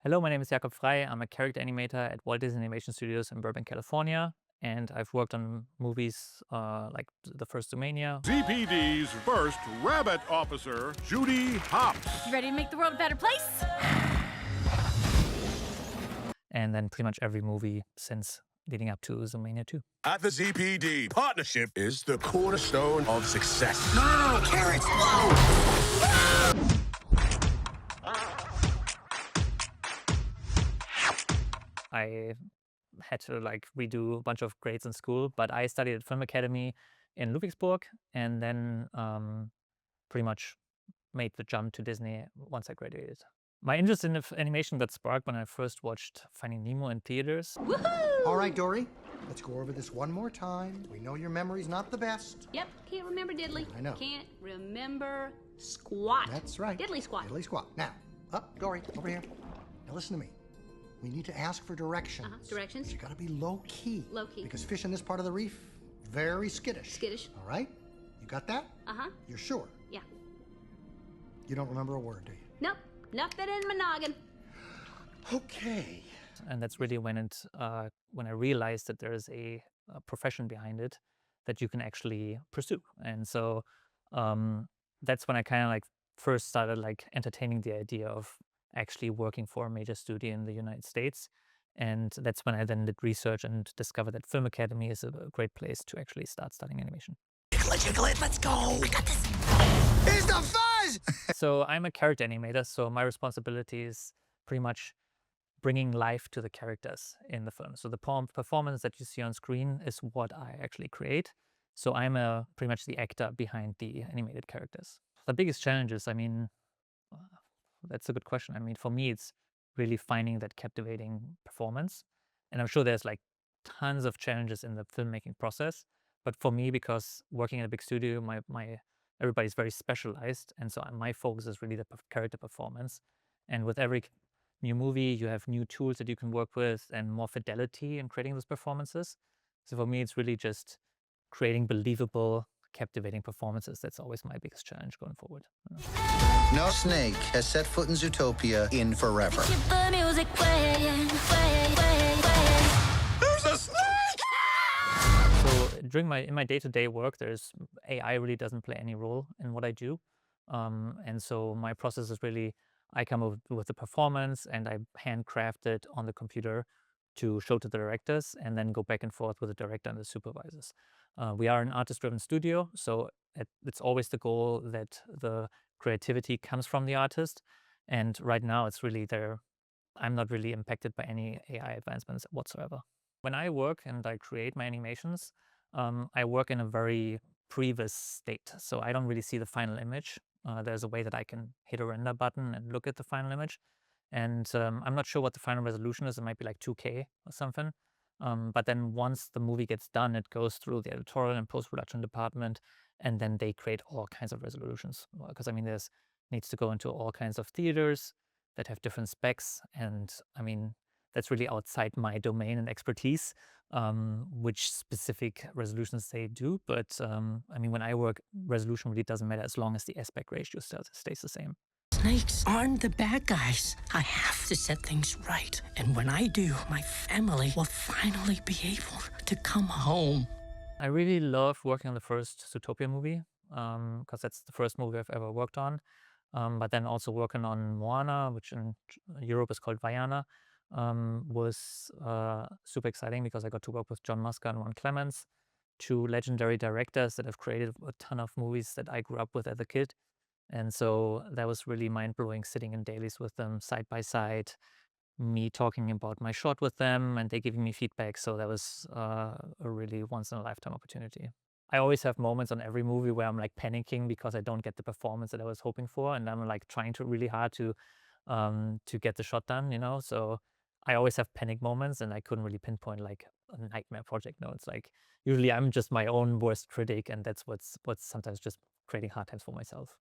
Hello, my name is Jacob Frey. I'm a character animator at Walt Disney Animation Studios in Burbank, California. And I've worked on movies like the first Zoomania, ZPD's first rabbit officer, Judy Hopps. You ready to make the world a better place? and then pretty much every movie since leading up to Zoomania 2. At the ZPD, partnership is the cornerstone of success. No, carrots! Whoa! I had to redo a bunch of grades in school, but I studied at Film Academy in Ludwigsburg and then pretty much made the jump to Disney once I graduated. My interest in animation got sparked when I first watched Finding Nemo in theaters. Woohoo! All right, Dory, let's go over this one more time. We know your memory's not the best. Yep, can't remember diddly. I know. Can't remember squat. That's right. Diddly squat. Diddly squat. Now, up, Dory, over here. Now listen to me. We need to ask for directions. Directions. But you gotta be low key. Low key. Because fish in this part of the reef, very skittish. Skittish. All right? You got that? Uh-huh. You're sure? Yeah. You don't remember a word, do you? Nope. Nothing in my noggin. Okay. And that's really when when I realized that there is a profession behind it that you can actually pursue. And so that's when I kind of first started entertaining the idea of actually working for a major studio in the United States. And that's when I then did research and discovered that Film Academy is a great place to actually start studying animation. Jiggle it, let's go. We got this. Here's the fuzz! So I'm a character animator, so my responsibility is pretty much bringing life to the characters in the film. So the performance that you see on screen is what I actually create. So I'm pretty much the actor behind the animated characters. The biggest challenges, that's a good question. For me, it's really finding that captivating performance. And I'm sure there's tons of challenges in the filmmaking process. But for me, because working in a big studio, everybody's very specialized. And so my focus is really the character performance. And with every new movie, you have new tools that you can work with and more fidelity in creating those performances. So for me, it's really just creating believable, captivating performances. That's always my biggest challenge going forward. No snake has set foot in Zootopia in forever. There's a snake! So in my day-to-day work, AI really doesn't play any role in what I do. And so my process is really, I come up with the performance and I handcraft it on the computer to show to the directors and then go back and forth with the director and the supervisors. We are an artist-driven studio, so it's always the goal that the creativity comes from the artist. And right now it's really there. I'm not really impacted by any AI advancements whatsoever. When I work and I create my animations, I work in a very previs state. So I don't really see the final image. There's a way that I can hit a render button and look at the final image. And I'm not sure what the final resolution is. It might be like 2K or something. But then once the movie gets done, it goes through the editorial and post-production department, and then they create all kinds of resolutions. Because there's needs to go into all kinds of theaters that have different specs, and that's really outside my domain and expertise, which specific resolutions they do. But when I work, resolution really doesn't matter as long as the aspect ratio stays the same. Snakes aren't the bad guys. I have to set things right. And when I do, my family will finally be able to come home. I really love working on the first Zootopia movie, because that's the first movie I've ever worked on. But then also working on Moana, which in Europe is called Vaiana, was super exciting because I got to work with John Musker and Ron Clements, two legendary directors that have created a ton of movies that I grew up with as a kid. And so that was really mind-blowing, sitting in dailies with them side by side, me talking about my shot with them and they giving me feedback. So that was a really once-in-a-lifetime opportunity. I always have moments on every movie where I'm panicking because I don't get the performance that I was hoping for, and I'm trying to really hard to get the shot done, So I always have panic moments, and I couldn't really pinpoint a nightmare project. No, it's usually I'm just my own worst critic, and that's what's sometimes just creating hard times for myself,